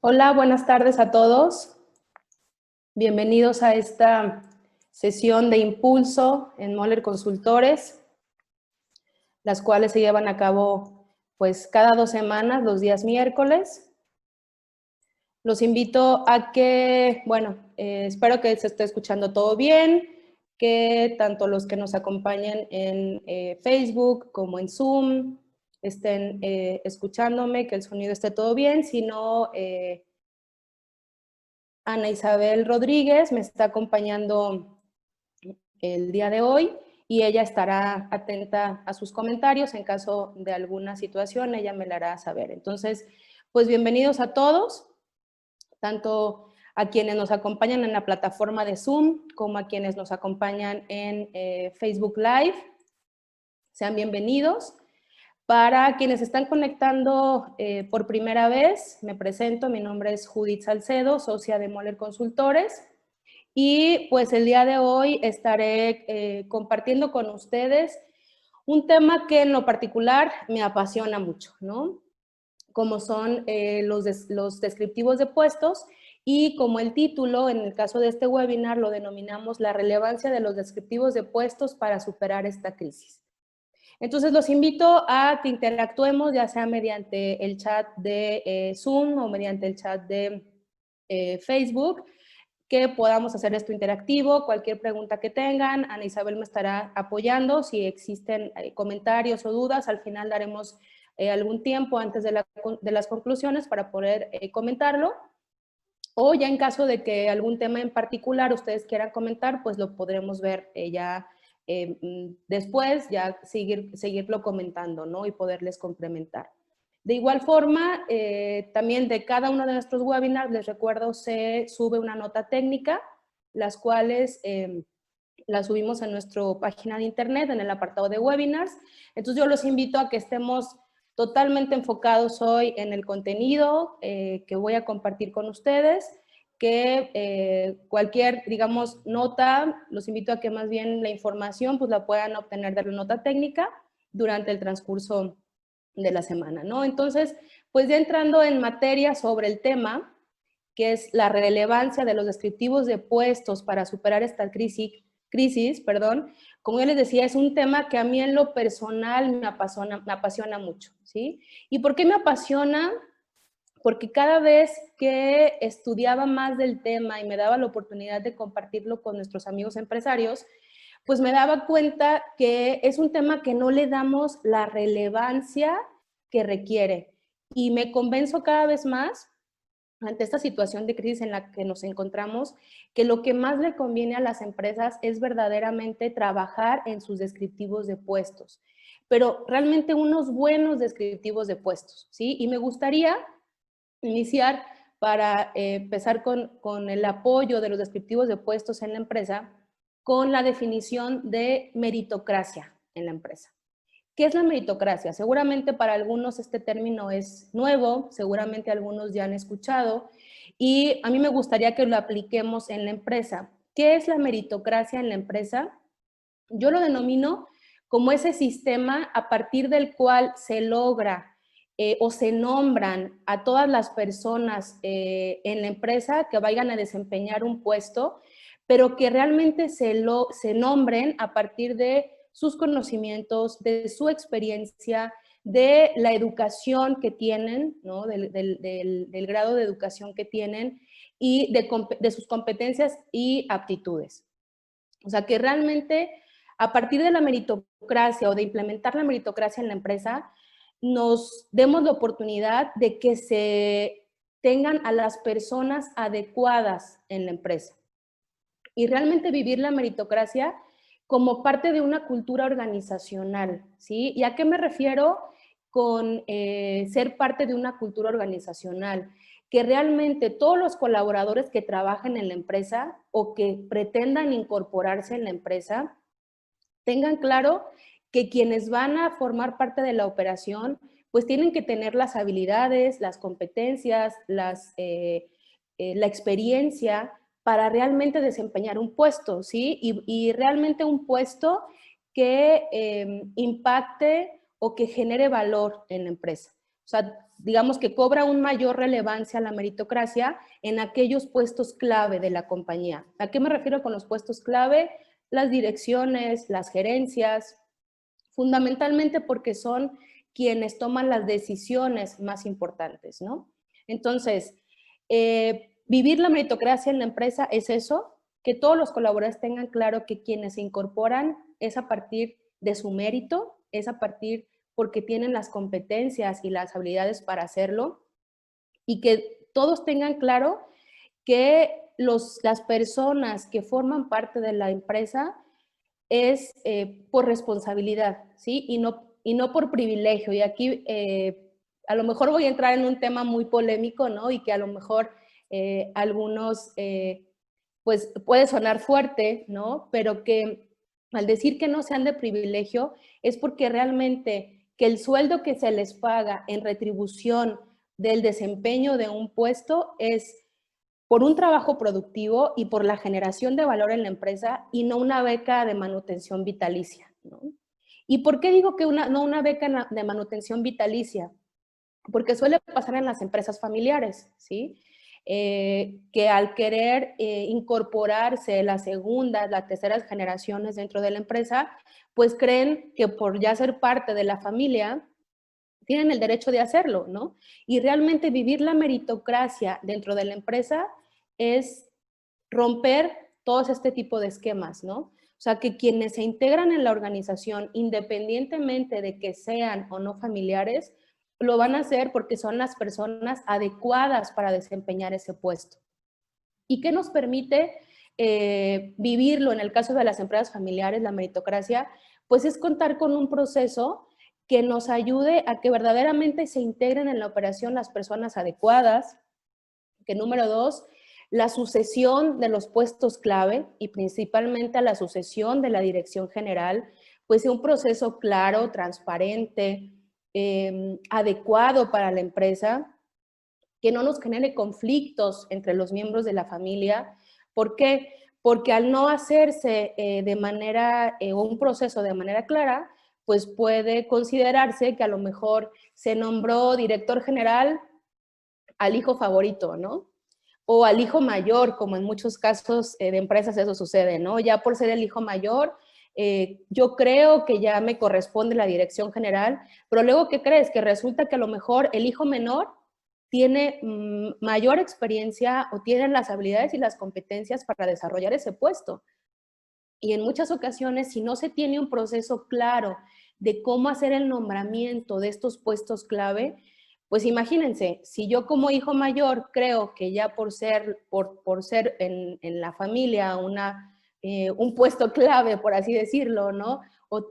Hola, buenas tardes a todos. Bienvenidos a esta sesión de impulso en Moller Consultores, las cuales se llevan a cabo pues cada 2 semanas, los días miércoles. Los invito a que, espero que se esté escuchando todo bien, que tanto los que nos acompañan en Facebook como en Zoom estén escuchándome, que el sonido esté todo bien. Si no, Ana Isabel Rodríguez me está acompañando el día de hoy y ella estará atenta a sus comentarios. En caso de alguna situación, ella me la hará saber. Entonces, pues bienvenidos a todos, tanto a quienes nos acompañan en la plataforma de Zoom como a quienes nos acompañan en Facebook Live. Sean bienvenidos. Para quienes están conectando por primera vez, me presento, mi nombre es Judith Salcedo, socia de Moller Consultores, y pues el día de hoy estaré compartiendo con ustedes un tema que en lo particular me apasiona mucho, ¿no? Como son los descriptivos de puestos, y como el título, en el caso de este webinar, lo denominamos la relevancia de los descriptivos de puestos para superar esta crisis. Entonces, los invito a que interactuemos, ya sea mediante el chat de Zoom o mediante el chat de Facebook, que podamos hacer esto interactivo. Cualquier pregunta que tengan, Ana Isabel me estará apoyando. Si existen comentarios o dudas, al final daremos algún tiempo antes de las conclusiones para poder comentarlo. O ya en caso de que algún tema en particular ustedes quieran comentar, pues lo podremos ver después, ya seguirlo comentando, ¿no? Y poderles complementar. De igual forma, también de cada uno de nuestros webinars, les recuerdo, se sube una nota técnica, las cuales las subimos en nuestra página de internet, en el apartado de webinars. Entonces yo los invito a que estemos totalmente enfocados hoy en el contenido que voy a compartir con ustedes, que cualquier, digamos, nota, los invito a que más bien la información pues la puedan obtener de la nota técnica durante el transcurso de la semana, ¿no? Entonces, pues ya entrando en materia sobre el tema, que es la relevancia de los descriptivos de puestos para superar esta crisis, como yo les decía, es un tema que a mí en lo personal me apasiona mucho, ¿sí? ¿Y por qué me apasiona? Porque cada vez que estudiaba más del tema y me daba la oportunidad de compartirlo con nuestros amigos empresarios, pues me daba cuenta que es un tema que no le damos la relevancia que requiere. Y me convenzo cada vez más, ante esta situación de crisis en la que nos encontramos, que lo que más le conviene a las empresas es verdaderamente trabajar en sus descriptivos de puestos, pero realmente unos buenos descriptivos de puestos, ¿sí? Y me gustaría iniciar para empezar con el apoyo de los descriptivos de puestos en la empresa, con la definición de meritocracia en la empresa. ¿Qué es la meritocracia? Seguramente para algunos este término es nuevo, seguramente algunos ya han escuchado, y a mí me gustaría que lo apliquemos en la empresa. ¿Qué es la meritocracia en la empresa? Yo lo denomino como ese sistema a partir del cual se logra o se nombran a todas las personas en la empresa que vayan a desempeñar un puesto, pero que realmente se nombren a partir de sus conocimientos, de su experiencia, de la educación que tienen, ¿no? del grado de educación que tienen y de sus competencias y aptitudes. O sea, que realmente a partir de la meritocracia o de implementar la meritocracia en la empresa, nos demos la oportunidad de que se tengan a las personas adecuadas en la empresa. Y realmente vivir la meritocracia como parte de una cultura organizacional, ¿sí? ¿Y a qué me refiero con ser parte de una cultura organizacional? Que realmente todos los colaboradores que trabajan en la empresa o que pretendan incorporarse en la empresa tengan claro que quienes van a formar parte de la operación pues tienen que tener las habilidades, las competencias, la experiencia para realmente desempeñar un puesto, ¿sí? Y realmente un puesto que impacte o que genere valor en la empresa. O sea, digamos que cobra un mayor relevancia la meritocracia en aquellos puestos clave de la compañía. ¿A qué me refiero con los puestos clave? Las direcciones, las gerencias, fundamentalmente porque son quienes toman las decisiones más importantes, ¿no? Entonces, vivir la meritocracia en la empresa es eso, que todos los colaboradores tengan claro que quienes se incorporan es a partir de su mérito, es a partir porque tienen las competencias y las habilidades para hacerlo, y que todos tengan claro que las personas que forman parte de la empresa es por responsabilidad, ¿sí? Y no por privilegio. Y aquí a lo mejor voy a entrar en un tema muy polémico, ¿no? Y que a lo mejor algunos, pues puede sonar fuerte, ¿no? Pero que al decir que no sean de privilegio es porque realmente que el sueldo que se les paga en retribución del desempeño de un puesto es por un trabajo productivo y por la generación de valor en la empresa y no una beca de manutención vitalicia, ¿no? ¿Y por qué digo que no una beca de manutención vitalicia? Porque suele pasar en las empresas familiares, ¿sí? Que al querer incorporarse las segundas, las terceras generaciones dentro de la empresa, pues creen que por ya ser parte de la familia, tienen el derecho de hacerlo, ¿no? Y realmente vivir la meritocracia dentro de la empresa es romper todos este tipo de esquemas, ¿no? O sea, que quienes se integran en la organización, independientemente de que sean o no familiares, lo van a hacer porque son las personas adecuadas para desempeñar ese puesto. ¿Y qué nos permite vivirlo en el caso de las empresas familiares, la meritocracia? Pues es contar con un proceso que nos ayude a que verdaderamente se integren en la operación las personas adecuadas, que número 2, la sucesión de los puestos clave y principalmente a la sucesión de la dirección general, pues sea un proceso claro, transparente, adecuado para la empresa, que no nos genere conflictos entre los miembros de la familia. ¿Por qué? Porque al no hacerse de manera, un proceso de manera clara, pues puede considerarse que a lo mejor se nombró director general al hijo favorito, ¿no? O al hijo mayor, como en muchos casos de empresas eso sucede, ¿no? Ya por ser el hijo mayor, yo creo que ya me corresponde la dirección general, pero luego, ¿qué crees? Que resulta que a lo mejor el hijo menor tiene mayor experiencia o tiene las habilidades y las competencias para desarrollar ese puesto. Y en muchas ocasiones, si no se tiene un proceso claro de cómo hacer el nombramiento de estos puestos clave, pues imagínense, si yo como hijo mayor creo que ya por ser en la familia un puesto clave, por así decirlo, ¿no? O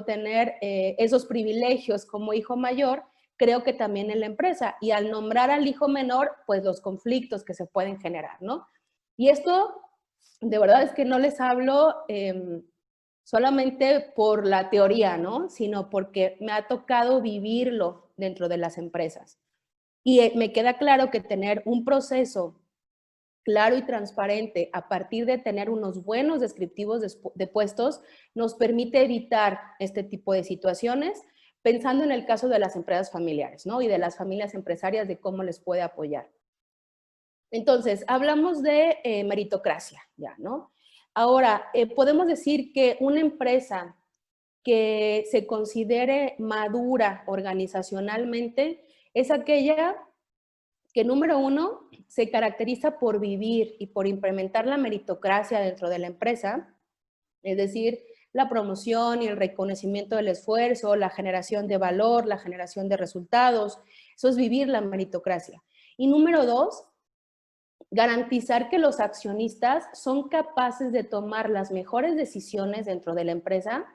tener esos privilegios como hijo mayor, creo que también en la empresa. Y al nombrar al hijo menor, pues los conflictos que se pueden generar, ¿no? Y esto, de verdad es que no les hablo solamente por la teoría, ¿no? Sino porque me ha tocado vivirlo dentro de las empresas. Y me queda claro que tener un proceso claro y transparente a partir de tener unos buenos descriptivos de puestos nos permite evitar este tipo de situaciones, pensando en el caso de las empresas familiares, ¿no? Y de las familias empresarias, de cómo les puede apoyar. Entonces, hablamos de meritocracia, ya, ¿no? Ahora, podemos decir que una empresa que se considere madura organizacionalmente es aquella que, número 1, se caracteriza por vivir y por implementar la meritocracia dentro de la empresa, es decir, la promoción y el reconocimiento del esfuerzo, la generación de valor, la generación de resultados. Eso es vivir la meritocracia. Y número 2, garantizar que los accionistas son capaces de tomar las mejores decisiones dentro de la empresa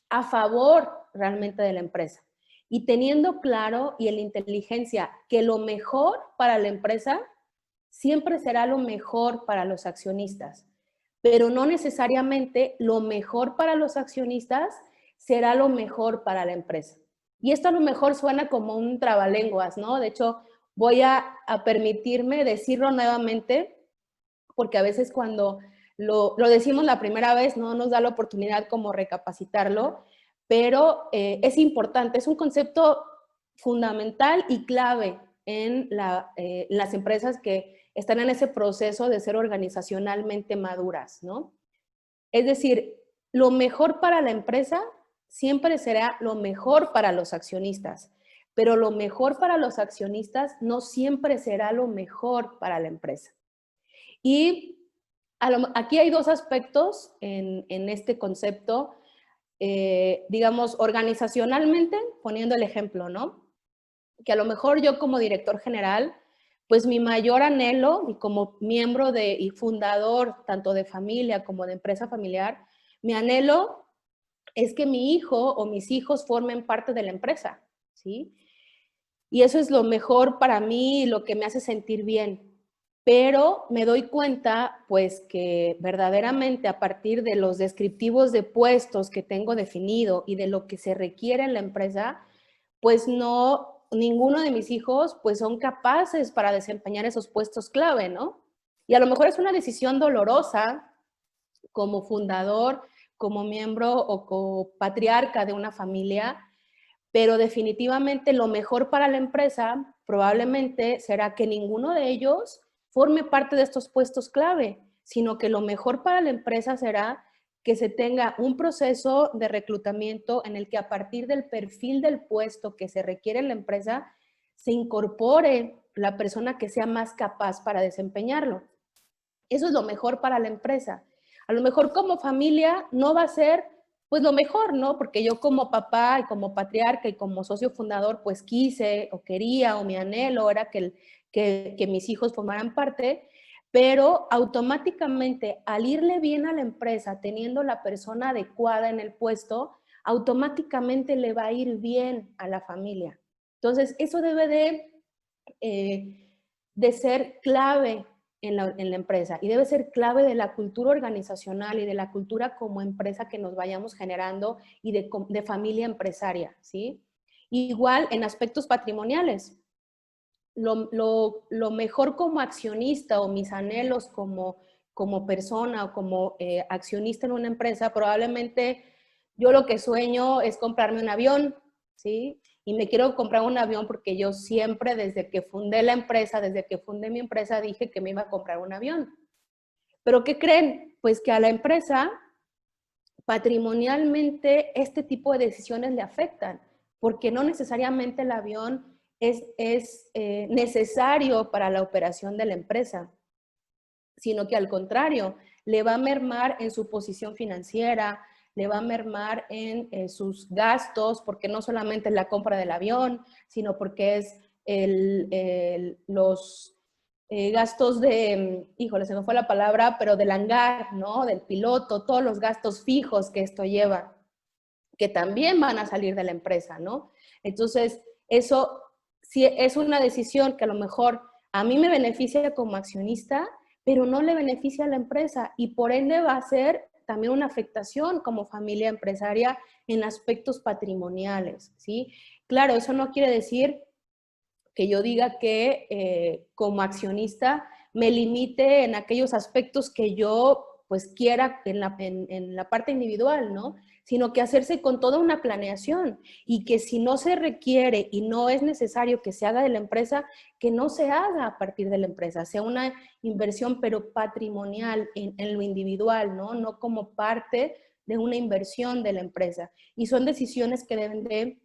a favor realmente de la empresa. Y teniendo claro y en la inteligencia que lo mejor para la empresa siempre será lo mejor para los accionistas, pero no necesariamente lo mejor para los accionistas será lo mejor para la empresa. Y esto a lo mejor suena como un trabalenguas, ¿no? De hecho, voy a permitirme decirlo nuevamente, porque a veces cuando lo decimos la primera vez no nos da la oportunidad como recapacitarlo, pero es importante, es un concepto fundamental y clave en las empresas que están en ese proceso de ser organizacionalmente maduras, ¿no? Es decir, lo mejor para la empresa siempre será lo mejor para los accionistas, pero lo mejor para los accionistas no siempre será lo mejor para la empresa. Y aquí hay dos aspectos en este concepto, digamos, organizacionalmente, poniendo el ejemplo, ¿no? Que a lo mejor yo como director general, pues mi mayor anhelo y como miembro y fundador tanto de familia como de empresa familiar, mi anhelo es que mi hijo o mis hijos formen parte de la empresa, ¿sí? Y eso es lo mejor para mí y lo que me hace sentir bien. Pero me doy cuenta, pues, que verdaderamente a partir de los descriptivos de puestos que tengo definido y de lo que se requiere en la empresa, pues no, ninguno de mis hijos, pues son capaces para desempeñar esos puestos clave, ¿no? Y a lo mejor es una decisión dolorosa como fundador, como miembro o como patriarca de una familia, pero definitivamente lo mejor para la empresa probablemente será que ninguno de ellos forme parte de estos puestos clave, sino que lo mejor para la empresa será que se tenga un proceso de reclutamiento en el que a partir del perfil del puesto que se requiere en la empresa, se incorpore la persona que sea más capaz para desempeñarlo. Eso es lo mejor para la empresa. A lo mejor como familia no va a ser pues lo mejor, ¿no? Porque yo como papá y como patriarca y como socio fundador pues quise o quería o mi anhelo era que mis hijos formaran parte, pero automáticamente al irle bien a la empresa teniendo la persona adecuada en el puesto, automáticamente le va a ir bien a la familia. Entonces eso debe de ser clave en la empresa y debe ser clave de la cultura organizacional y de la cultura como empresa que nos vayamos generando y de familia empresaria, ¿sí? Igual en aspectos patrimoniales. Lo mejor como accionista o mis anhelos como persona o como accionista en una empresa, probablemente yo lo que sueño es comprarme un avión, ¿sí? Y me quiero comprar un avión porque yo siempre, desde que fundé la empresa, desde que fundé mi empresa, dije que me iba a comprar un avión. ¿Pero qué creen? Pues que a la empresa, patrimonialmente, este tipo de decisiones le afectan, porque no necesariamente el avión es necesario para la operación de la empresa, sino que al contrario, le va a mermar en su posición financiera, le va a mermar en sus gastos, porque no solamente es la compra del avión, sino porque es los gastos de, híjole, se me fue la palabra, pero del hangar, ¿no? Del piloto, todos los gastos fijos que esto lleva, que también van a salir de la empresa, ¿no? Entonces, eso sí es una decisión que a lo mejor a mí me beneficia como accionista, pero no le beneficia a la empresa y por ende va a ser también una afectación como familia empresaria en aspectos patrimoniales, ¿sí? Claro, eso no quiere decir que yo diga que como accionista me limite en aquellos aspectos que yo pues quiera en la parte individual, ¿no? Sino que hacerse con toda una planeación y que si no se requiere y no es necesario que se haga de la empresa, que no se haga a partir de la empresa, sea una inversión pero patrimonial en lo individual, ¿no? No como parte de una inversión de la empresa. Y son decisiones que deben de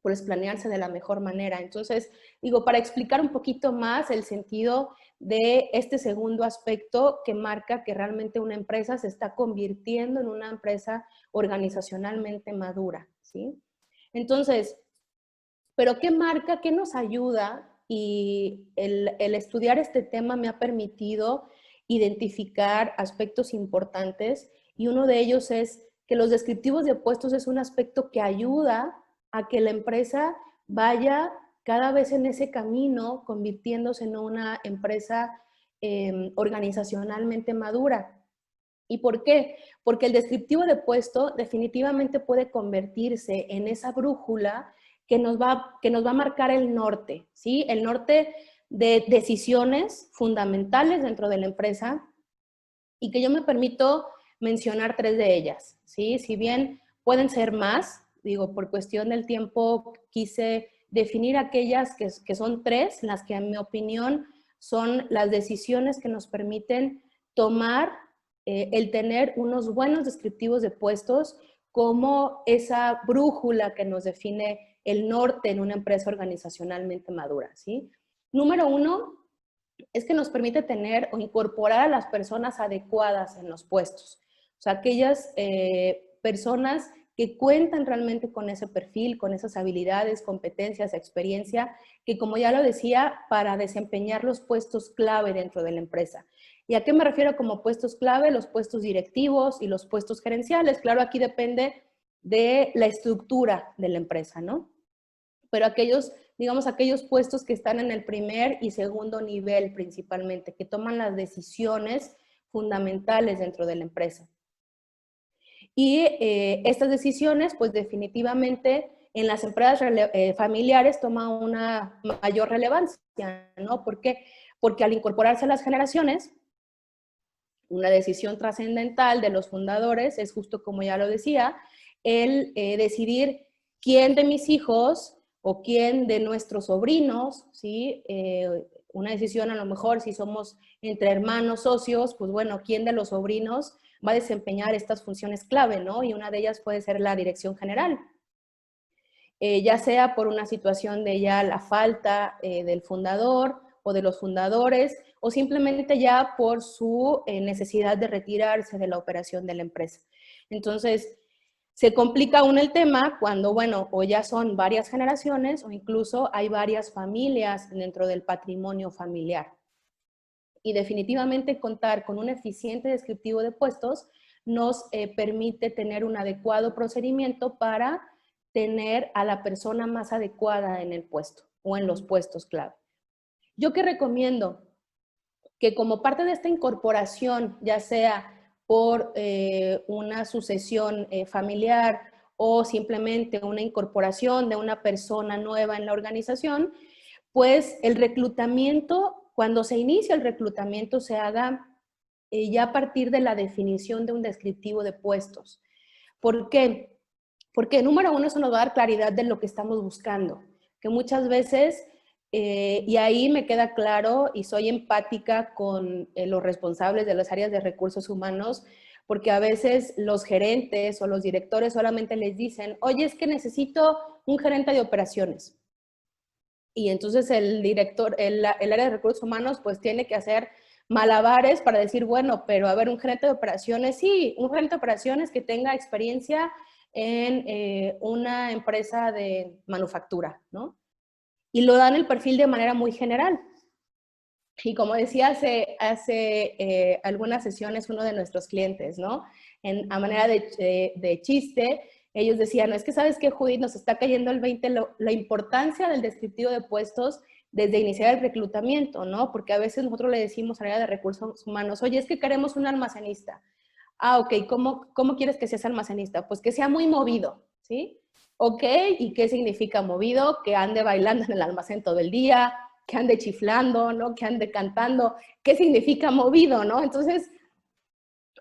pues planearse de la mejor manera. Entonces, digo, para explicar un poquito más el sentido de este segundo aspecto que marca que realmente una empresa se está convirtiendo en una empresa organizacionalmente madura, ¿sí? Entonces, ¿pero qué marca, qué nos ayuda? Y el estudiar este tema me ha permitido identificar aspectos importantes y uno de ellos es que los descriptivos de puestos es un aspecto que ayuda a que la empresa vaya cada vez en ese camino, convirtiéndose en una empresa organizacionalmente madura. ¿Y por qué? Porque el descriptivo de puesto definitivamente puede convertirse en esa brújula que nos va a marcar el norte, ¿sí? El norte de decisiones fundamentales dentro de la empresa y que yo me permito mencionar tres de ellas, ¿sí? Si bien pueden ser más, digo, por cuestión del tiempo quise definir aquellas que son 3, las que en mi opinión son las decisiones que nos permiten tomar el tener unos buenos descriptivos de puestos como esa brújula que nos define el norte en una empresa organizacionalmente madura, ¿sí? Número 1 es que nos permite tener o incorporar a las personas adecuadas en los puestos. O sea, aquellas personas que cuentan realmente con ese perfil, con esas habilidades, competencias, experiencia, que como ya lo decía, para desempeñar los puestos clave dentro de la empresa. ¿Y a qué me refiero como puestos clave? Los puestos directivos y los puestos gerenciales. Claro, aquí depende de la estructura de la empresa, ¿no? Pero aquellos, digamos, aquellos puestos que están en el primer y segundo nivel principalmente, que toman las decisiones fundamentales dentro de la empresa. Y estas decisiones, pues definitivamente en las empresas familiares toma una mayor relevancia, ¿no? ¿Por qué? Porque al incorporarse a las generaciones, una decisión trascendental de los fundadores es justo como ya lo decía, el decidir quién de mis hijos o quién de nuestros sobrinos, ¿sí? Una decisión a lo mejor si somos entre hermanos, socios, pues bueno, quién de los sobrinos va a desempeñar estas funciones clave, ¿no? Y una de ellas puede ser la dirección general. Ya sea por una situación de ya la falta del fundador o de los fundadores, o simplemente ya por su necesidad de retirarse de la operación de la empresa. Entonces, se complica aún el tema cuando, bueno, o ya son varias generaciones o incluso hay varias familias dentro del patrimonio familiar. Y definitivamente contar con un eficiente descriptivo de puestos nos permite tener un adecuado procedimiento para tener a la persona más adecuada en el puesto o en los puestos clave. ¿Yo qué recomiendo? Que como parte de esta incorporación, ya sea por una sucesión familiar o simplemente una incorporación de una persona nueva en la organización, pues el reclutamiento, cuando se inicia el reclutamiento, se haga ya a partir de la definición de un descriptivo de puestos. ¿Por qué? Porque número 1, eso nos va a dar claridad de lo que estamos buscando, que muchas veces, y ahí me queda claro y soy empática con los responsables de las áreas de recursos humanos, porque a veces los gerentes o los directores solamente les dicen, oye, es que necesito un gerente de operaciones. Y entonces el director, el área de recursos humanos, pues tiene que hacer malabares para decir, bueno, pero a ver, un gerente de operaciones, sí, un gerente de operaciones que tenga experiencia en una empresa de manufactura, ¿no? Y lo dan el perfil de manera muy general. Y como decía hace algunas sesiones uno de nuestros clientes, ¿no? A manera de chiste, ellos decían, no, es que sabes que Judith, nos está cayendo el 20 la importancia del descriptivo de puestos desde iniciar el reclutamiento, ¿no? Porque a veces nosotros le decimos al área de recursos humanos, oye, es que queremos un almacenista. Ah, ok, ¿cómo quieres que sea ese almacenista? Pues que sea muy movido, ¿sí? Ok, ¿y qué significa movido? Que ande bailando en el almacén todo el día, que ande chiflando, ¿no? Que ande cantando. ¿Qué significa movido, no? Entonces,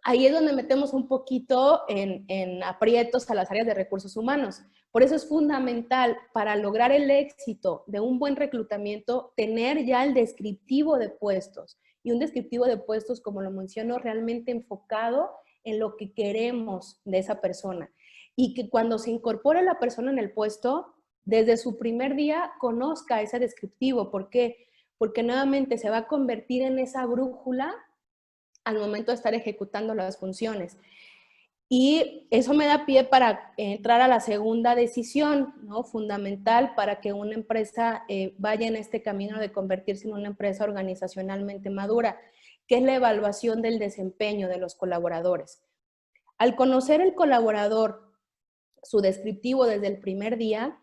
ahí es donde metemos un poquito en aprietos a las áreas de recursos humanos. Por eso es fundamental para lograr el éxito de un buen reclutamiento tener ya el descriptivo de puestos y un descriptivo de puestos, como lo menciono, realmente enfocado en lo que queremos de esa persona. Y que cuando se incorpore la persona en el puesto, desde su primer día conozca ese descriptivo. ¿Por qué? Porque nuevamente se va a convertir en esa brújula al momento de estar ejecutando las funciones. Y eso me da pie para entrar a la segunda decisión, ¿no? Fundamental para que una empresa vaya en este camino de convertirse en una empresa organizacionalmente madura, que es la evaluación del desempeño de los colaboradores. Al conocer el colaborador, su descriptivo desde el primer día,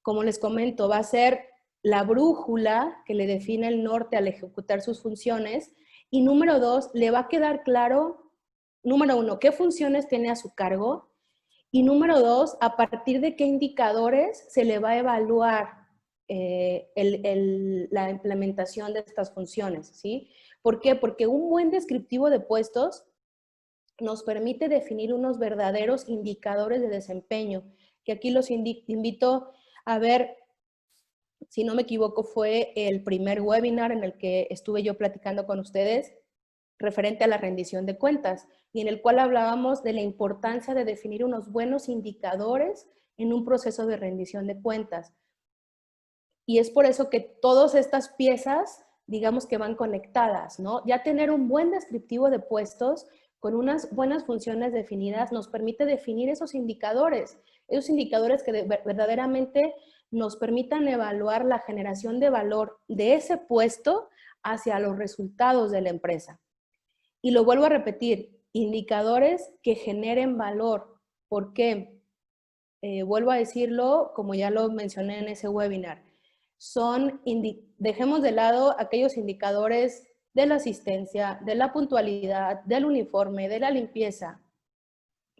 como les comento, va a ser la brújula que le define el norte al ejecutar sus funciones. Y número 2, le va a quedar claro, número 1, qué funciones tiene a su cargo. Y número 2, a partir de qué indicadores se le va a evaluar la implementación de estas funciones, ¿sí? ¿Por qué? Porque un buen descriptivo de puestos nos permite definir unos verdaderos indicadores de desempeño, que aquí los invito a ver si no me equivoco, fue el primer webinar en el que estuve yo platicando con ustedes referente a la rendición de cuentas y en el cual hablábamos de la importancia de definir unos buenos indicadores en un proceso de rendición de cuentas. Y es por eso que todas estas piezas, digamos que van conectadas, ¿no? Ya tener un buen descriptivo de puestos con unas buenas funciones definidas nos permite definir esos indicadores que verdaderamente nos permitan evaluar la generación de valor de ese puesto hacia los resultados de la empresa. Y lo vuelvo a repetir, indicadores que generen valor. ¿Por qué? Vuelvo a decirlo, como ya lo mencioné en ese webinar, dejemos de lado aquellos indicadores de la asistencia, de la puntualidad, del uniforme, de la limpieza.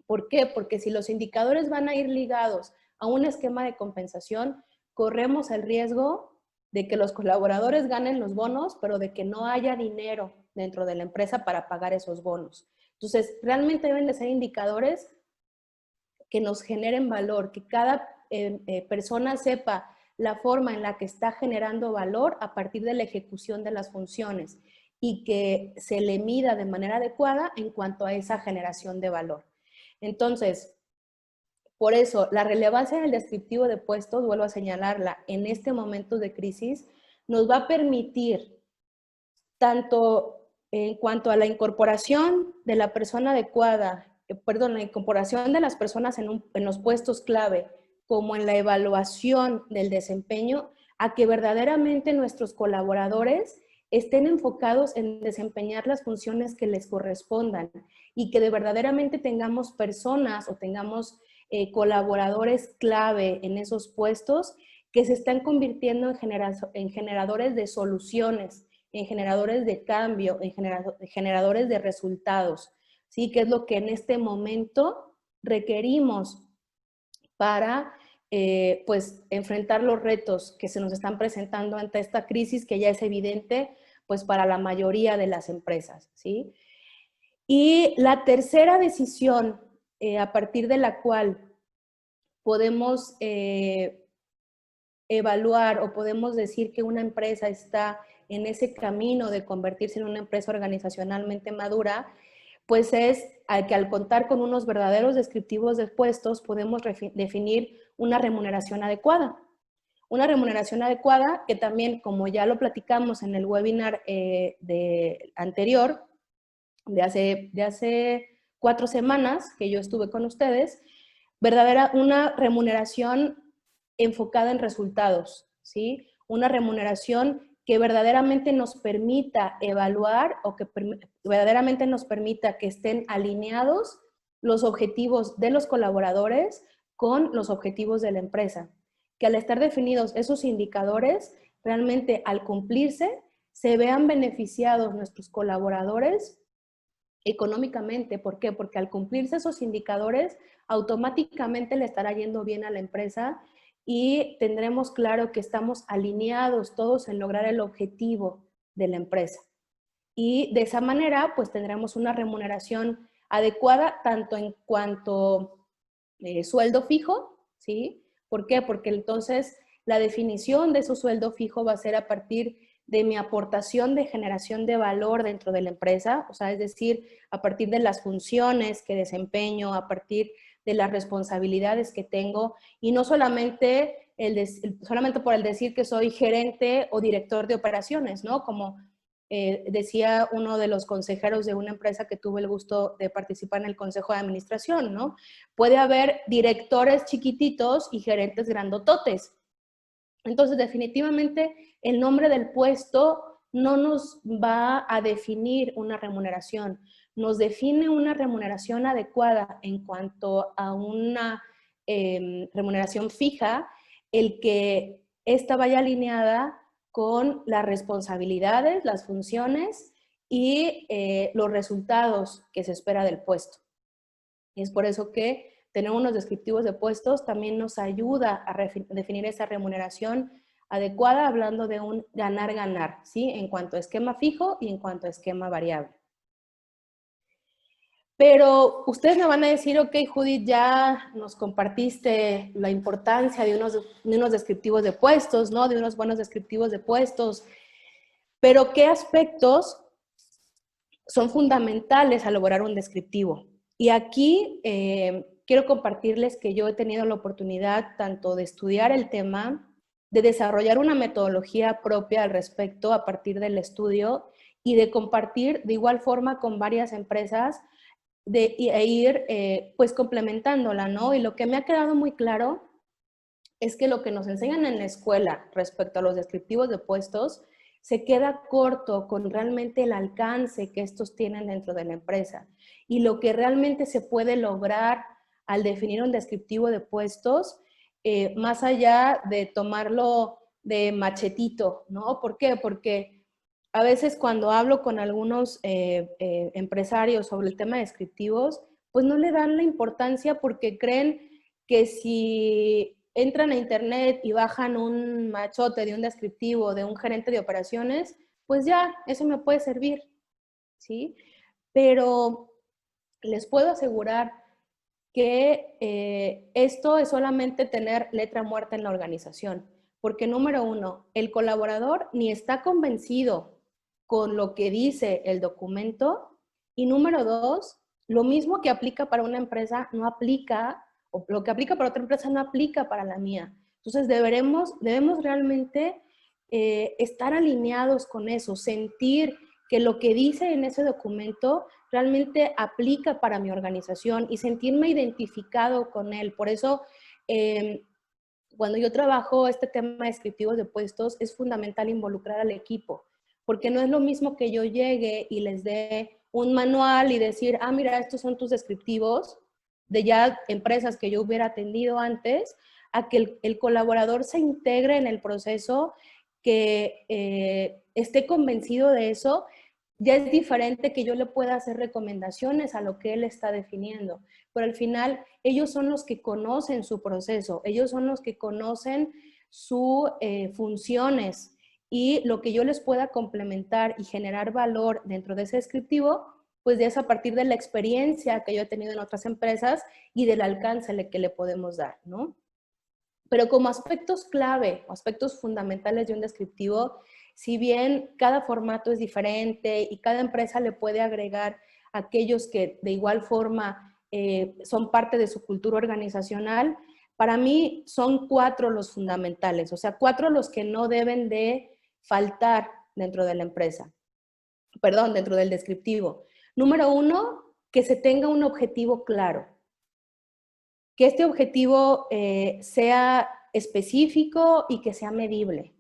¿Por qué? Porque si los indicadores van a ir ligados a un esquema de compensación, corremos el riesgo de que los colaboradores ganen los bonos, pero de que no haya dinero dentro de la empresa para pagar esos bonos. Entonces, realmente deben de ser indicadores que nos generen valor, que cada persona sepa la forma en la que está generando valor a partir de la ejecución de las funciones y que se le mida de manera adecuada en cuanto a esa generación de valor. Entonces, por eso, la relevancia del descriptivo de puestos, vuelvo a señalarla, en este momento de crisis, nos va a permitir, tanto en cuanto a la incorporación de la persona adecuada, la incorporación de las personas en los puestos clave, como en la evaluación del desempeño, a que verdaderamente nuestros colaboradores estén enfocados en desempeñar las funciones que les correspondan y que verdaderamente tengamos personas o tengamos colaboradores clave en esos puestos que se están convirtiendo en generadores de soluciones, en generadores de cambio, en generadores de resultados, ¿sí? Que es lo que en este momento requerimos para pues, enfrentar los retos que se nos están presentando ante esta crisis que ya es evidente pues, para la mayoría de las empresas, ¿sí? Y la tercera decisión a partir de la cual podemos evaluar o podemos decir que una empresa está en ese camino de convertirse en una empresa organizacionalmente madura, pues es que al contar con unos verdaderos descriptivos de puestos podemos definir una remuneración adecuada. Una remuneración adecuada que también, como ya lo platicamos en el webinar anterior, de hace 4 semanas que yo estuve con ustedes, una remuneración enfocada en resultados, ¿sí? Una remuneración que verdaderamente nos permita evaluar o que verdaderamente nos permita que estén alineados los objetivos de los colaboradores con los objetivos de la empresa. Que al estar definidos esos indicadores, realmente al cumplirse, se vean beneficiados nuestros colaboradores económicamente. ¿Por qué? Porque al cumplirse esos indicadores, automáticamente le estará yendo bien a la empresa y tendremos claro que estamos alineados todos en lograr el objetivo de la empresa. Y de esa manera, pues tendremos una remuneración adecuada tanto en cuanto sueldo fijo, ¿sí? ¿Por qué? Porque entonces la definición de su sueldo fijo va a ser a partir de mi aportación de generación de valor dentro de la empresa, o sea, es decir, a partir de las funciones que desempeño, a partir de las responsabilidades que tengo, y no solamente, solamente por el decir que soy gerente o director de operaciones, ¿no? Como decía uno de los consejeros de una empresa que tuve el gusto de participar en el consejo de administración, ¿no? Puede haber directores chiquititos y gerentes grandototes. Entonces, definitivamente, el nombre del puesto no nos va a definir una remuneración, nos define una remuneración adecuada en cuanto a una remuneración fija, el que esta vaya alineada con las responsabilidades, las funciones y los resultados que se espera del puesto. Y es por eso que tener unos descriptivos de puestos también nos ayuda a definir esa remuneración adecuada, hablando de un ganar-ganar, ¿sí? En cuanto a esquema fijo y en cuanto a esquema variable. Pero ustedes me van a decir, ok, Judith, ya nos compartiste la importancia de unos descriptivos de puestos, ¿no? De unos buenos descriptivos de puestos, pero ¿qué aspectos son fundamentales al elaborar un descriptivo? Y aquí quiero compartirles que yo he tenido la oportunidad tanto de estudiar el tema, de desarrollar una metodología propia al respecto a partir del estudio y de compartir de igual forma con varias empresas e ir pues complementándola, ¿no? Y lo que me ha quedado muy claro es que lo que nos enseñan en la escuela respecto a los descriptivos de puestos se queda corto con realmente el alcance que estos tienen dentro de la empresa. Y lo que realmente se puede lograr al definir un descriptivo de puestos, más allá de tomarlo de machetito, ¿no? ¿Por qué? Porque a veces cuando hablo con algunos empresarios sobre el tema de descriptivos, pues no le dan la importancia porque creen que si entran a internet y bajan un machote de un descriptivo de un gerente de operaciones, pues ya, eso me puede servir, ¿sí? Pero les puedo asegurar que esto es solamente tener letra muerta en la organización, porque número uno, el colaborador ni está convencido con lo que dice el documento, y número dos, lo mismo que aplica para una empresa no aplica, o lo que aplica para otra empresa no aplica para la mía. Entonces debemos realmente estar alineados con eso, sentir que lo que dice en ese documento realmente aplica para mi organización y sentirme identificado con él. Por eso, cuando yo trabajo este tema de descriptivos de puestos, es fundamental involucrar al equipo, porque no es lo mismo que yo llegue y les dé un manual y decir, ah, mira, estos son tus descriptivos de ya empresas que yo hubiera atendido antes, a que el colaborador se integre en el proceso, que esté convencido de eso. Ya es diferente que yo le pueda hacer recomendaciones a lo que él está definiendo, pero al final ellos son los que conocen su proceso, ellos son los que conocen sus funciones, y lo que yo les pueda complementar y generar valor dentro de ese descriptivo, pues es a partir de la experiencia que yo he tenido en otras empresas y del alcance que le podemos dar, ¿no? Pero como aspectos clave o aspectos fundamentales de un descriptivo, si bien cada formato es diferente y cada empresa le puede agregar aquellos que de igual forma son parte de su cultura organizacional, para mí son 4 los fundamentales, o sea, 4 los que no deben de faltar dentro de la empresa, perdón, dentro del descriptivo. Número 1, que se tenga un objetivo claro, que este objetivo sea específico y que sea medible.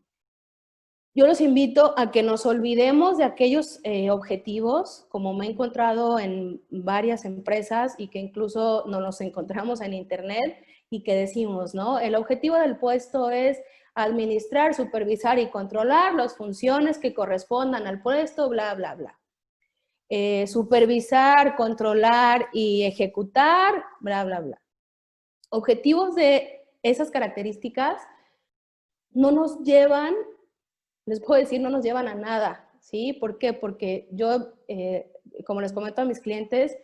Yo los invito a que nos olvidemos de aquellos objetivos, como me he encontrado en varias empresas y que incluso nos los encontramos en internet y que decimos, ¿no? El objetivo del puesto es administrar, supervisar y controlar las funciones que correspondan al puesto, bla, bla, bla. Supervisar, controlar y ejecutar, bla, bla, bla. Objetivos de esas características no nos llevan, les puedo decir, no nos llevan a nada, ¿sí? ¿Por qué? Porque yo, como les comento a mis clientes,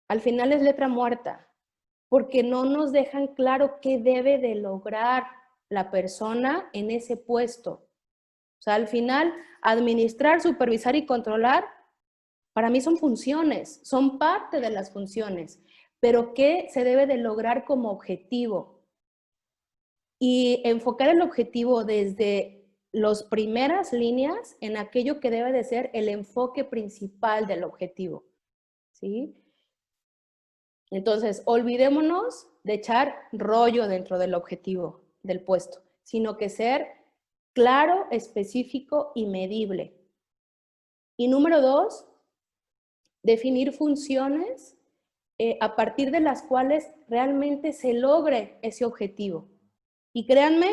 al final es letra muerta, porque no nos dejan claro qué debe de lograr la persona en ese puesto. O sea, al final, administrar, supervisar y controlar, para mí son funciones, son parte de las funciones, pero ¿qué se debe de lograr como objetivo? Y enfocar el objetivo desde las primeras líneas en aquello que debe de ser el enfoque principal del objetivo, ¿sí? Entonces, olvidémonos de echar rollo dentro del objetivo del puesto, sino que ser claro, específico y medible. Y número 2, definir funciones a partir de las cuales realmente se logre ese objetivo. Y créanme,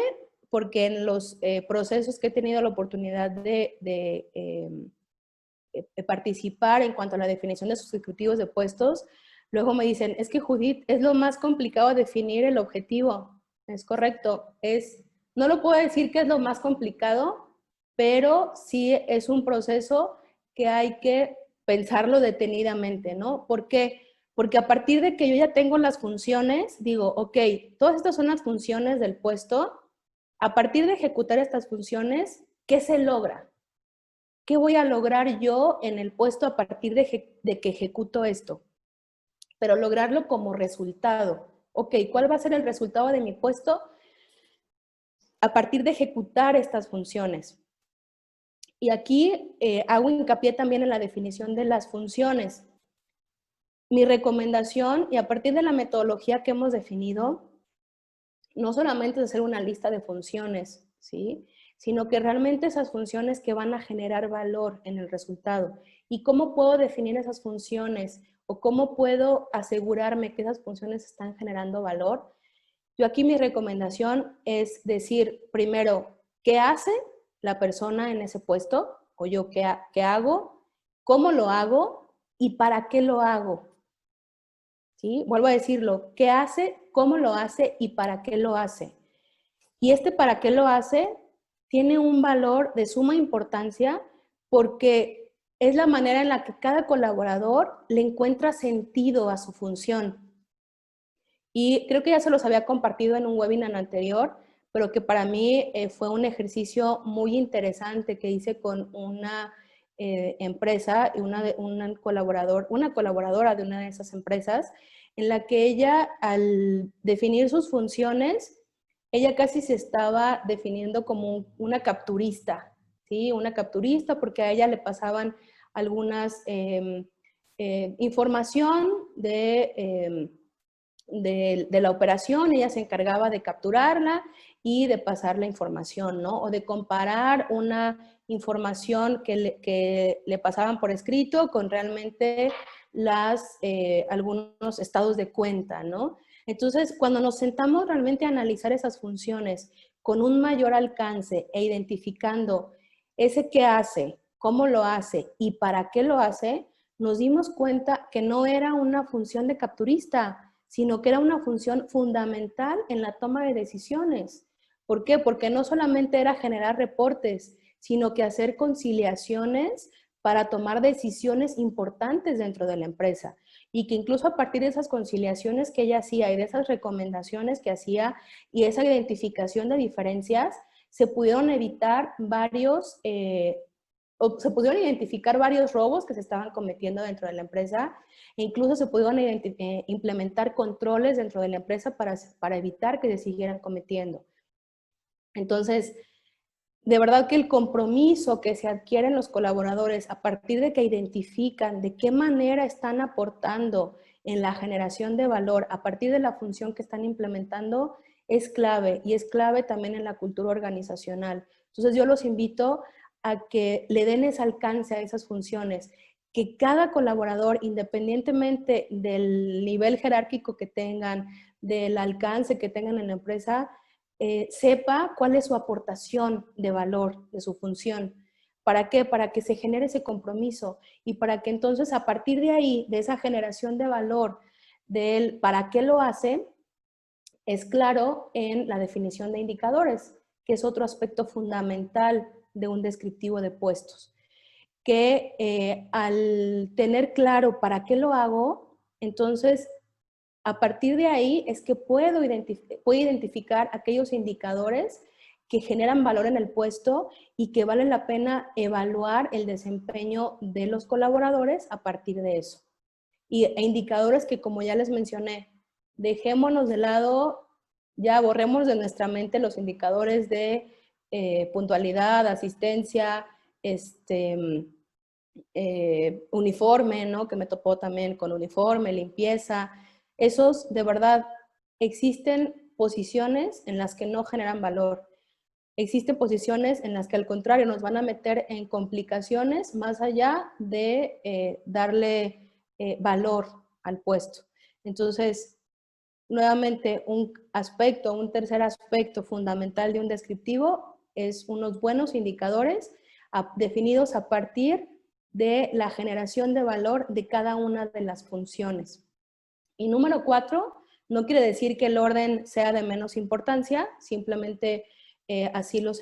porque en los procesos que he tenido la oportunidad de participar en cuanto a la definición de sus ejecutivos de puestos, luego me dicen, es que Judith, es lo más complicado definir el objetivo. Es correcto, no lo puedo decir que es lo más complicado, pero sí es un proceso que hay que pensarlo detenidamente, ¿no? ¿Por qué? Porque a partir de que yo ya tengo las funciones, digo, ok, todas estas son las funciones del puesto, a partir de ejecutar estas funciones, ¿qué se logra? ¿Qué voy a lograr yo en el puesto a partir de que ejecuto esto? Pero lograrlo como resultado. Ok, ¿cuál va a ser el resultado de mi puesto a partir de ejecutar estas funciones? Y aquí hago hincapié también en la definición de las funciones. Mi recomendación, y a partir de la metodología que hemos definido, no solamente es hacer una lista de funciones, ¿sí? Sino que realmente esas funciones que van a generar valor en el resultado. ¿Y cómo puedo definir esas funciones? ¿O cómo puedo asegurarme que esas funciones están generando valor? Yo aquí mi recomendación es decir, primero, ¿qué hace la persona en ese puesto? O yo, ¿qué hago? ¿Cómo lo hago? ¿Y para qué lo hago? ¿Sí? Vuelvo a decirlo, ¿qué hace? ¿Cómo lo hace? ¿Y para qué lo hace? Y este para qué lo hace tiene un valor de suma importancia porque es la manera en la que cada colaborador le encuentra sentido a su función. Y creo que ya se los había compartido en un webinar anterior, pero que para mí fue un ejercicio muy interesante que hice con una empresa y una colaboradora de una de esas empresas, en la que ella, al definir sus funciones, ella casi se estaba definiendo como una capturista, ¿sí? Una capturista porque a ella le pasaban algunas información de la operación, ella se encargaba de capturarla y de pasar la información, ¿no? O de comparar una información que le pasaban por escrito con realmente algunos estados de cuenta, ¿no? Entonces, cuando nos sentamos realmente a analizar esas funciones con un mayor alcance e identificando ese qué hace, cómo lo hace y para qué lo hace, nos dimos cuenta que no era una función de capturista, sino que era una función fundamental en la toma de decisiones. ¿Por qué? Porque no solamente era generar reportes, sino que hacer conciliaciones para tomar decisiones importantes dentro de la empresa. Y que incluso a partir de esas conciliaciones que ella hacía y de esas recomendaciones que hacía y esa identificación de diferencias, se pudieron evitar se pudieron identificar varios robos que se estaban cometiendo dentro de la empresa e incluso se pudieron implementar controles dentro de la empresa para evitar que se siguieran cometiendo. Entonces, de verdad que el compromiso que se adquieren los colaboradores a partir de que identifican de qué manera están aportando en la generación de valor a partir de la función que están implementando es clave y es clave también en la cultura organizacional. Entonces yo los invito a que le den ese alcance a esas funciones, que cada colaborador, independientemente del nivel jerárquico que tengan, del alcance que tengan en la empresa, sepa cuál es su aportación de valor, de su función. ¿Para qué? Para que se genere ese compromiso y para que entonces a partir de ahí, de esa generación de valor, del para qué lo hace, es claro en la definición de indicadores, que es otro aspecto fundamental de un descriptivo de puestos. Que al tener claro para qué lo hago, entonces a partir de ahí es que puedo identificar aquellos indicadores que generan valor en el puesto y que vale la pena evaluar el desempeño de los colaboradores a partir de eso. E indicadores que, como ya les mencioné, dejémonos de lado, ya borremos de nuestra mente los indicadores de puntualidad, asistencia, uniforme, ¿no? Que me topó también con uniforme, limpieza. Esos, de verdad, existen posiciones en las que no generan valor. Existen posiciones en las que al contrario nos van a meter en complicaciones más allá de darle valor al puesto. Entonces, nuevamente, un tercer aspecto fundamental de un descriptivo es unos buenos indicadores definidos a partir de la generación de valor de cada una de las funciones. Y número 4, no quiere decir que el orden sea de menos importancia, simplemente así los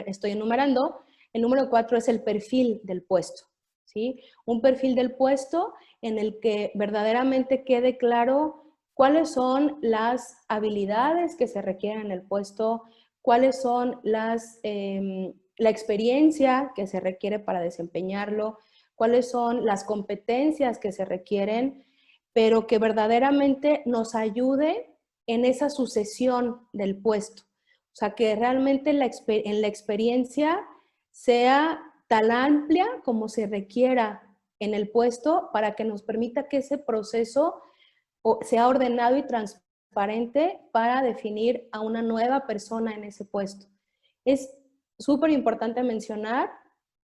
estoy enumerando. El número 4 es el perfil del puesto. ¿sí? Un perfil del puesto en el que verdaderamente quede claro cuáles son las habilidades que se requieren en el puesto, cuáles son la experiencia que se requiere para desempeñarlo, cuáles son las competencias que se requieren, pero que verdaderamente nos ayude en esa sucesión del puesto. O sea, que realmente en la experiencia sea tan amplia como se requiera en el puesto para que nos permita que ese proceso sea ordenado y transparente para definir a una nueva persona en ese puesto. Es súper importante mencionar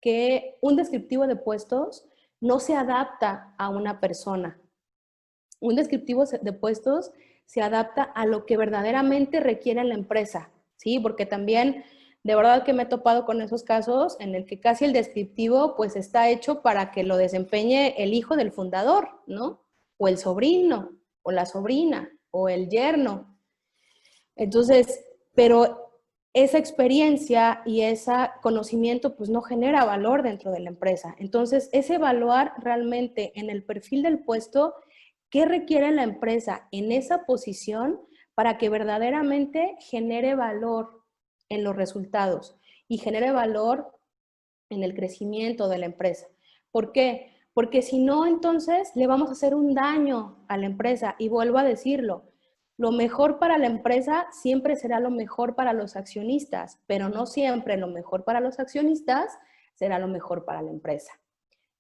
que un descriptivo de puestos no se adapta a una persona. Un descriptivo de puestos se adapta a lo que verdaderamente requiere la empresa, ¿sí? Porque también, de verdad que me he topado con esos casos en el que casi el descriptivo pues está hecho para que lo desempeñe el hijo del fundador, ¿no? O el sobrino, o la sobrina, o el yerno. Entonces, pero esa experiencia y ese conocimiento pues no genera valor dentro de la empresa. Entonces, es evaluar realmente en el perfil del puesto qué requiere la empresa en esa posición para que verdaderamente genere valor en los resultados y genere valor en el crecimiento de la empresa. ¿Por qué? Porque si no, entonces le vamos a hacer un daño a la empresa. Y vuelvo a decirlo, lo mejor para la empresa siempre será lo mejor para los accionistas, pero no siempre lo mejor para los accionistas será lo mejor para la empresa.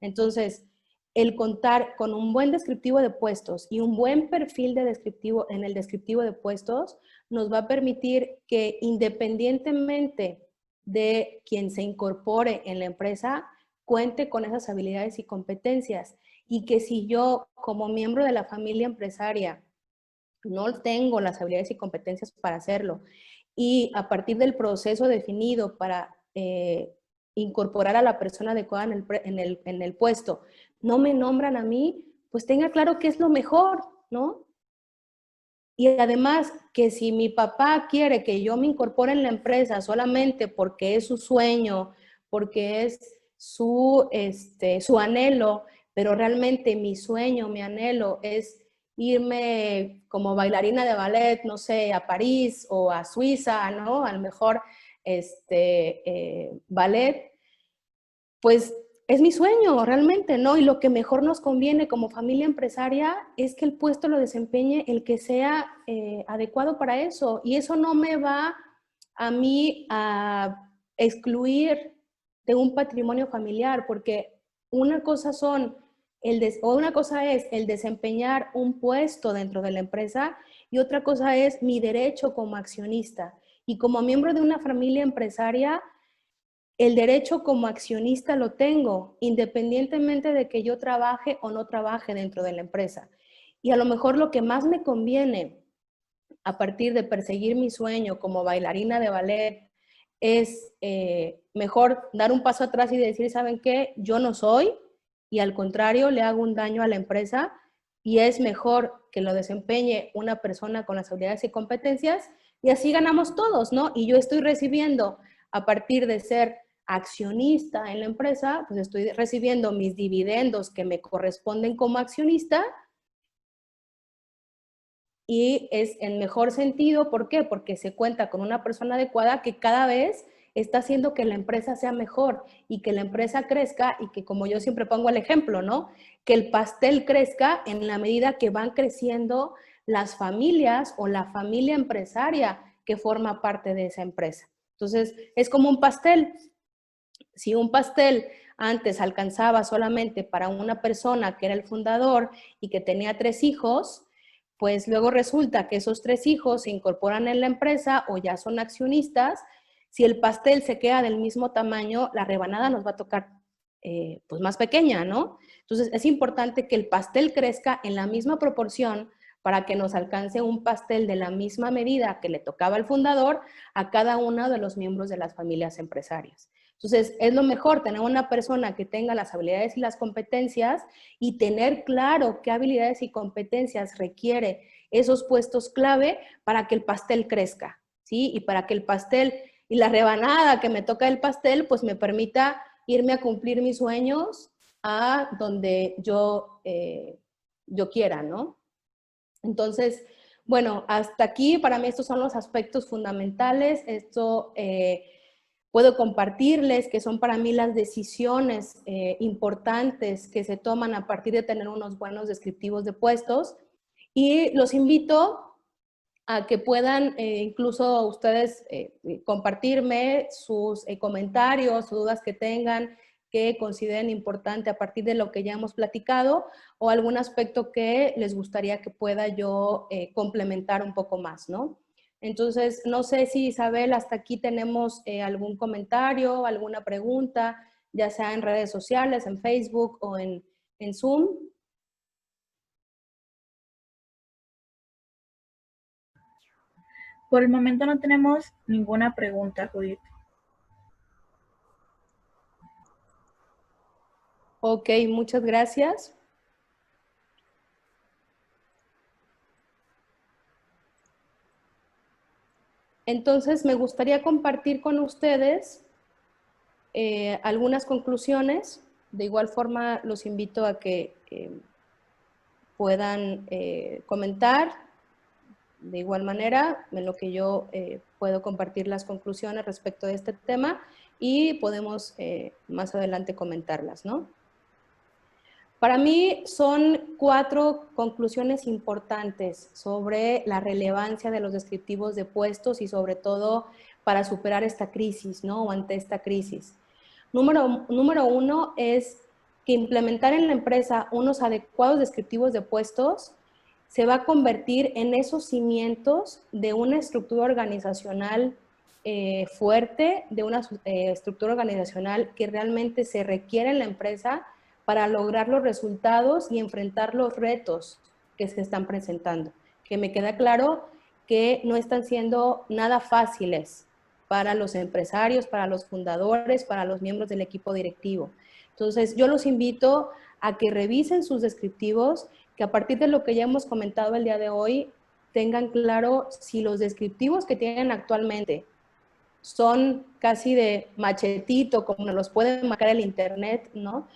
Entonces, el contar con un buen descriptivo de puestos y un buen perfil de descriptivo en el descriptivo de puestos nos va a permitir que independientemente de quien se incorpore en la empresa, cuente con esas habilidades y competencias. Y que si yo, como miembro de la familia empresaria, no tengo las habilidades y competencias para hacerlo, y a partir del proceso definido para incorporar a la persona adecuada en el puesto, no me nombran a mí, pues tenga claro qué es lo mejor, ¿no? Y además que si mi papá quiere que yo me incorpore en la empresa solamente porque es su sueño, porque es su anhelo, pero realmente mi sueño, mi anhelo es irme como bailarina de ballet, no sé, a París o a Suiza, ¿no? A lo mejor ballet, pues es mi sueño realmente, ¿no? Y lo que mejor nos conviene como familia empresaria es que el puesto lo desempeñe el que sea adecuado para eso. Y eso no me va a mí a excluir de un patrimonio familiar, porque una cosa una cosa es el desempeñar un puesto dentro de la empresa y otra cosa es mi derecho como accionista. Y como miembro de una familia empresaria, el derecho como accionista lo tengo, independientemente de que yo trabaje o no trabaje dentro de la empresa. Y a lo mejor lo que más me conviene a partir de perseguir mi sueño como bailarina de ballet es mejor dar un paso atrás y decir, ¿saben qué? Yo no soy, y al contrario le hago un daño a la empresa, y es mejor que lo desempeñe una persona con las habilidades y competencias, y así ganamos todos, ¿no? Y yo estoy recibiendo, a partir de ser accionista en la empresa, pues estoy recibiendo mis dividendos que me corresponden como accionista, y es en mejor sentido. ¿Por qué? Porque se cuenta con una persona adecuada que cada vez está haciendo que la empresa sea mejor y que la empresa crezca, y que, como yo siempre pongo el ejemplo, ¿no? Que el pastel crezca en la medida que van creciendo las familias o la familia empresaria que forma parte de esa empresa. Entonces, es como un pastel. Si un pastel antes alcanzaba solamente para una persona que era el fundador y que tenía 3 hijos, pues luego resulta que esos 3 hijos se incorporan en la empresa o ya son accionistas. Si el pastel se queda del mismo tamaño, la rebanada nos va a tocar pues más pequeña, ¿no? Entonces es importante que el pastel crezca en la misma proporción para que nos alcance un pastel de la misma medida que le tocaba al fundador a cada uno de los miembros de las familias empresarias. Entonces, es lo mejor tener una persona que tenga las habilidades y las competencias, y tener claro qué habilidades y competencias requiere esos puestos clave para que el pastel crezca, ¿sí? Y para que el pastel y la rebanada que me toca del pastel, pues me permita irme a cumplir mis sueños a donde yo quiera, ¿no? Entonces, bueno, hasta aquí para mí estos son los aspectos fundamentales. Esto puedo compartirles que son para mí las decisiones importantes que se toman a partir de tener unos buenos descriptivos de puestos. Y los invito a que puedan incluso ustedes compartirme sus comentarios o dudas que tengan, que consideren importante a partir de lo que ya hemos platicado o algún aspecto que les gustaría que pueda yo complementar un poco más, ¿no? Entonces, no sé si Isabel, hasta aquí tenemos algún comentario, alguna pregunta, ya sea en redes sociales, en Facebook o en Zoom. Por el momento no tenemos ninguna pregunta, Judith. Ok, muchas gracias. Entonces, me gustaría compartir con ustedes algunas conclusiones. De igual forma, los invito a que puedan comentar. De igual manera, en lo que yo puedo compartir las conclusiones respecto de este tema y podemos más adelante comentarlas, ¿no? Para mí son 4 conclusiones importantes sobre la relevancia de los descriptivos de puestos y sobre todo para superar esta crisis, ¿no? O ante esta crisis. Número 1 es que implementar en la empresa unos adecuados descriptivos de puestos se va a convertir en esos cimientos de una estructura organizacional fuerte, de una estructura organizacional que realmente se requiere en la empresa para lograr los resultados y enfrentar los retos que se están presentando. Que me queda claro que no están siendo nada fáciles para los empresarios, para los fundadores, para los miembros del equipo directivo. Entonces, yo los invito a que revisen sus descriptivos, que a partir de lo que ya hemos comentado el día de hoy, tengan claro si los descriptivos que tienen actualmente son casi de machetito, como nos los puede marcar el internet, ¿no?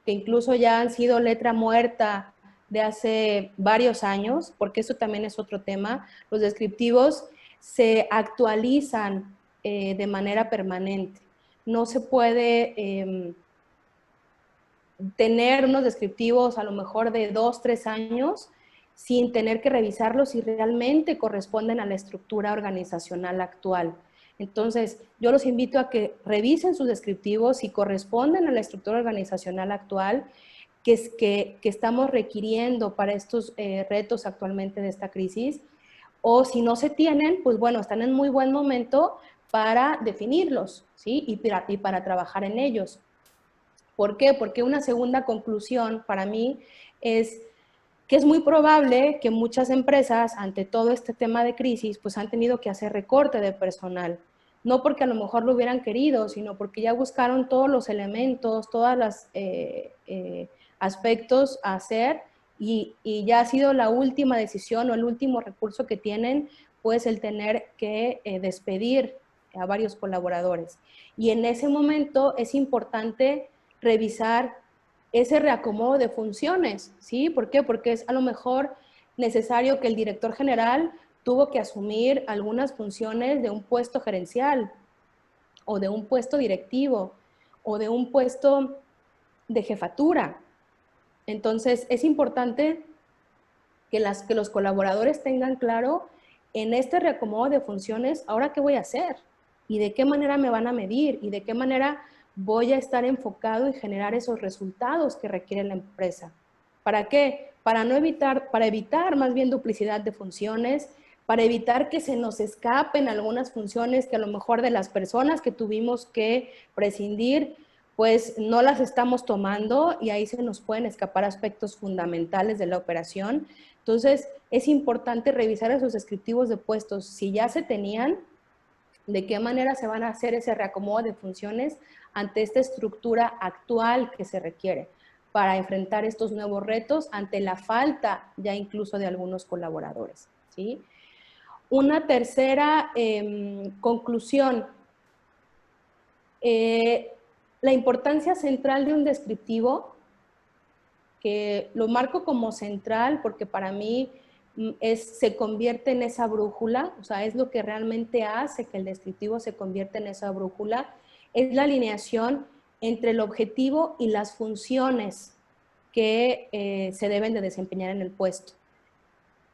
Que incluso ya han sido letra muerta de hace varios años, porque eso también es otro tema. Los descriptivos se actualizan de manera permanente. No se puede tener unos descriptivos a lo mejor de 2, 3 años sin tener que revisarlos si realmente corresponden a la estructura organizacional actual. Entonces, yo los invito a que revisen sus descriptivos si corresponden a la estructura organizacional actual que estamos requiriendo para estos retos actualmente de esta crisis, o si no se tienen, pues bueno, están en muy buen momento para definirlos, ¿sí? Y para trabajar en ellos. ¿Por qué? Porque una segunda conclusión para mí es que es muy probable que muchas empresas, ante todo este tema de crisis, pues han tenido que hacer recorte de personal. No porque a lo mejor lo hubieran querido, sino porque ya buscaron todos los elementos, todos los aspectos a hacer y ya ha sido la última decisión o el último recurso que tienen, pues el tener que despedir a varios colaboradores. Y en ese momento es importante revisar ese reacomodo de funciones, ¿sí? ¿Por qué? Porque es a lo mejor necesario que el director general tuvo que asumir algunas funciones de un puesto gerencial o de un puesto directivo o de un puesto de jefatura. Entonces, es importante que los colaboradores tengan claro en este reacomodo de funciones, ahora qué voy a hacer y de qué manera me van a medir y de qué manera voy a estar enfocado en generar esos resultados que requiere la empresa. ¿Para qué? Para evitar más bien duplicidad de funciones, para evitar que se nos escapen algunas funciones que a lo mejor de las personas que tuvimos que prescindir, pues no las estamos tomando y ahí se nos pueden escapar aspectos fundamentales de la operación. Entonces, es importante revisar esos descriptivos de puestos. Si ya se tenían, de qué manera se van a hacer ese reacomodo de funciones ante esta estructura actual que se requiere para enfrentar estos nuevos retos ante la falta ya incluso de algunos colaboradores, ¿sí? Una tercera conclusión, la importancia central de un descriptivo que lo marco como central porque para mí se convierte en esa brújula, o sea, es lo que realmente hace que el descriptivo se convierta en esa brújula, es la alineación entre el objetivo y las funciones que se deben de desempeñar en el puesto.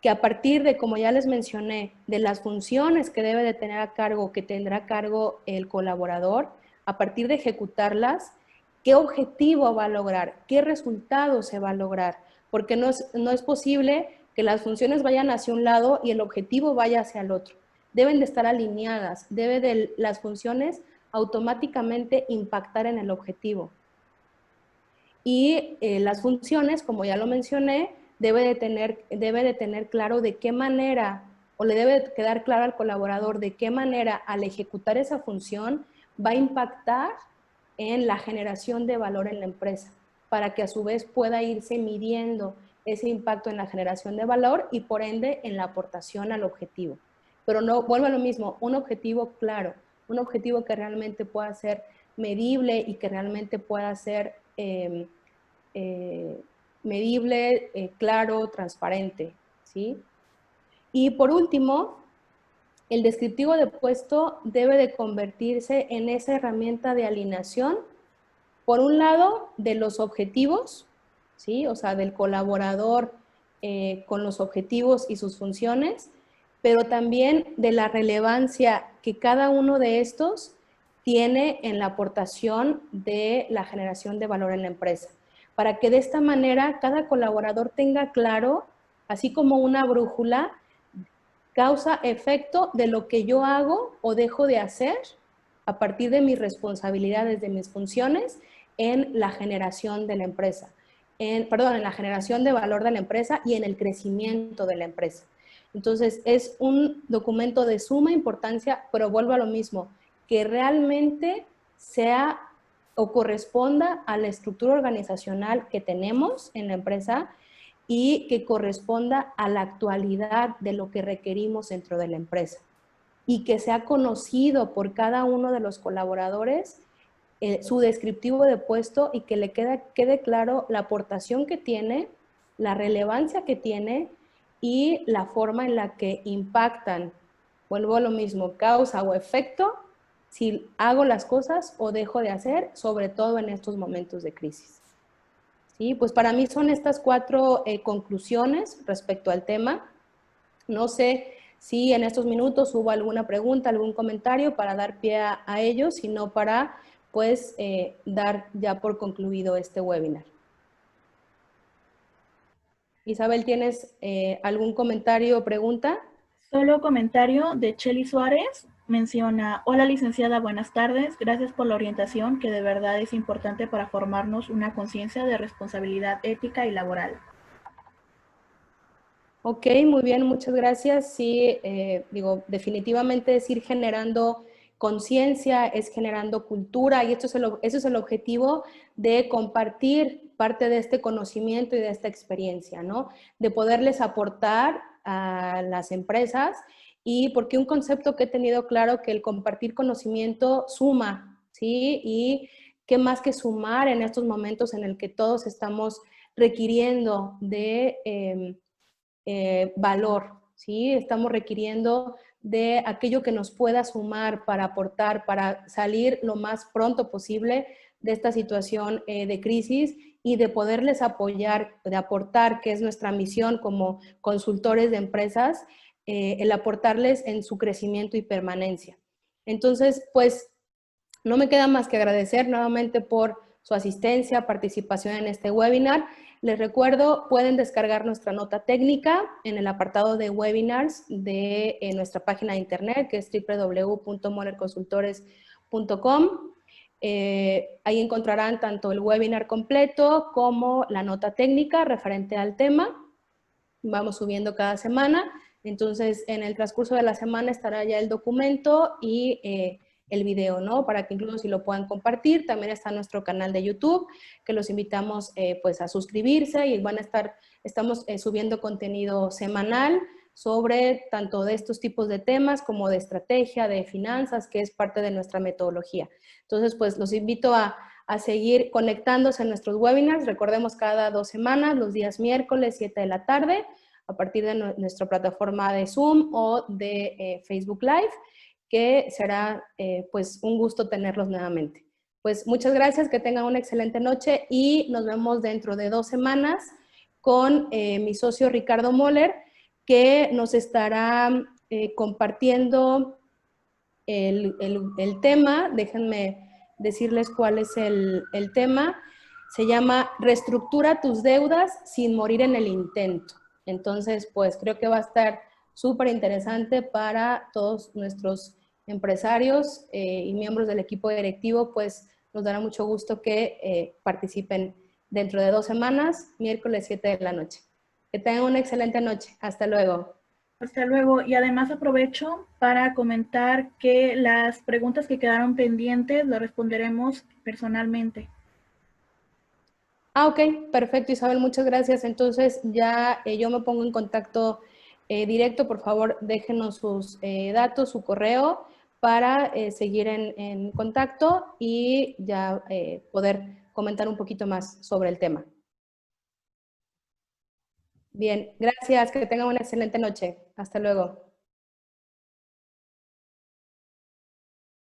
Que a partir de, como ya les mencioné, de las funciones que debe de tener a cargo, que tendrá a cargo el colaborador, a partir de ejecutarlas, ¿qué objetivo va a lograr? ¿Qué resultado se va a lograr? Porque no es posible que las funciones vayan hacia un lado y el objetivo vaya hacia el otro. Deben de estar alineadas, las funciones automáticamente impactar en el objetivo. Y las funciones, como ya lo mencioné, debe de tener claro de qué manera, o le debe de quedar claro al colaborador de qué manera al ejecutar esa función va a impactar en la generación de valor en la empresa, para que a su vez pueda irse midiendo ese impacto en la generación de valor y por ende en la aportación al objetivo. Pero no, vuelvo a lo mismo, un objetivo claro, un objetivo que realmente pueda ser medible y que realmente pueda ser medible, claro, transparente, ¿sí? Y por último, el descriptivo de puesto debe de convertirse en esa herramienta de alineación, por un lado, de los objetivos, ¿sí? O sea, del colaborador con los objetivos y sus funciones, pero también de la relevancia que cada uno de estos tiene en la aportación de la generación de valor en la empresa, para que de esta manera cada colaborador tenga claro, así como una brújula, causa-efecto de lo que yo hago o dejo de hacer a partir de mis responsabilidades, de mis funciones en la generación de la empresa, en la generación de valor de la empresa y en el crecimiento de la empresa. Entonces, es un documento de suma importancia, pero vuelvo a lo mismo, que realmente sea o corresponda a la estructura organizacional que tenemos en la empresa y que corresponda a la actualidad de lo que requerimos dentro de la empresa y que sea conocido por cada uno de los colaboradores su descriptivo de puesto y que le quede claro la aportación que tiene, la relevancia que tiene y la forma en la que impactan, vuelvo a lo mismo, causa o efecto, si hago las cosas o dejo de hacer, sobre todo en estos momentos de crisis. ¿Sí? Pues para mí son estas 4 conclusiones respecto al tema. No sé si en estos minutos hubo alguna pregunta, algún comentario para dar pie a ellos, sino para pues dar ya por concluido este webinar. Isabel, ¿tienes algún comentario o pregunta? Solo comentario de Chely Suárez. Menciona: hola licenciada, buenas tardes. Gracias por la orientación, que de verdad es importante para formarnos una conciencia de responsabilidad ética y laboral. Ok, muy bien, muchas gracias. Sí, definitivamente es ir generando conciencia, es generando cultura y eso es el objetivo de compartir parte de este conocimiento y de esta experiencia, ¿no? De poderles aportar a las empresas y porque un concepto que he tenido claro que el compartir conocimiento suma, ¿sí? Y qué más que sumar en estos momentos en el que todos estamos requiriendo de valor, ¿sí? Estamos requiriendo de aquello que nos pueda sumar para aportar, para salir lo más pronto posible de esta situación de crisis y de poderles apoyar, de aportar, que es nuestra misión como consultores de empresas, el aportarles en su crecimiento y permanencia. Entonces, pues, no me queda más que agradecer nuevamente por su asistencia, participación en este webinar. Les recuerdo, pueden descargar nuestra nota técnica en el apartado de webinars de nuestra página de internet, que es www.monerconsultores.com. Ahí encontrarán tanto el webinar completo como la nota técnica referente al tema. Vamos subiendo cada semana. Entonces, en el transcurso de la semana estará ya el documento y el video, ¿no? Para que incluso si lo puedan compartir. También está nuestro canal de YouTube, que los invitamos pues a suscribirse y estamos subiendo contenido semanal sobre tanto de estos tipos de temas como de estrategia, de finanzas, que es parte de nuestra metodología. Entonces, pues los invito a a seguir conectándose en nuestros webinars. Recordemos cada 2 semanas, los días miércoles, 7 de la tarde, a partir de nuestra plataforma de Zoom o de Facebook Live, que será pues un gusto tenerlos nuevamente. Pues muchas gracias, que tengan una excelente noche y nos vemos dentro de 2 semanas con mi socio Ricardo Moller, que nos estará compartiendo el tema. Déjenme decirles cuál es el tema. Se llama Reestructura tus deudas sin morir en el intento. Entonces, pues creo que va a estar súper interesante para todos nuestros empresarios y miembros del equipo directivo. Pues nos dará mucho gusto que participen dentro de 2 semanas, miércoles 7 de la noche. Que tengan una excelente noche. Hasta luego. Hasta luego. Y además aprovecho para comentar que las preguntas que quedaron pendientes las responderemos personalmente. Ok, perfecto, Isabel, muchas gracias. Entonces ya yo me pongo en contacto directo. Por favor, déjenos sus datos, su correo, para seguir en contacto y ya poder comentar un poquito más sobre el tema. Bien, gracias, que tengan una excelente noche. Hasta luego.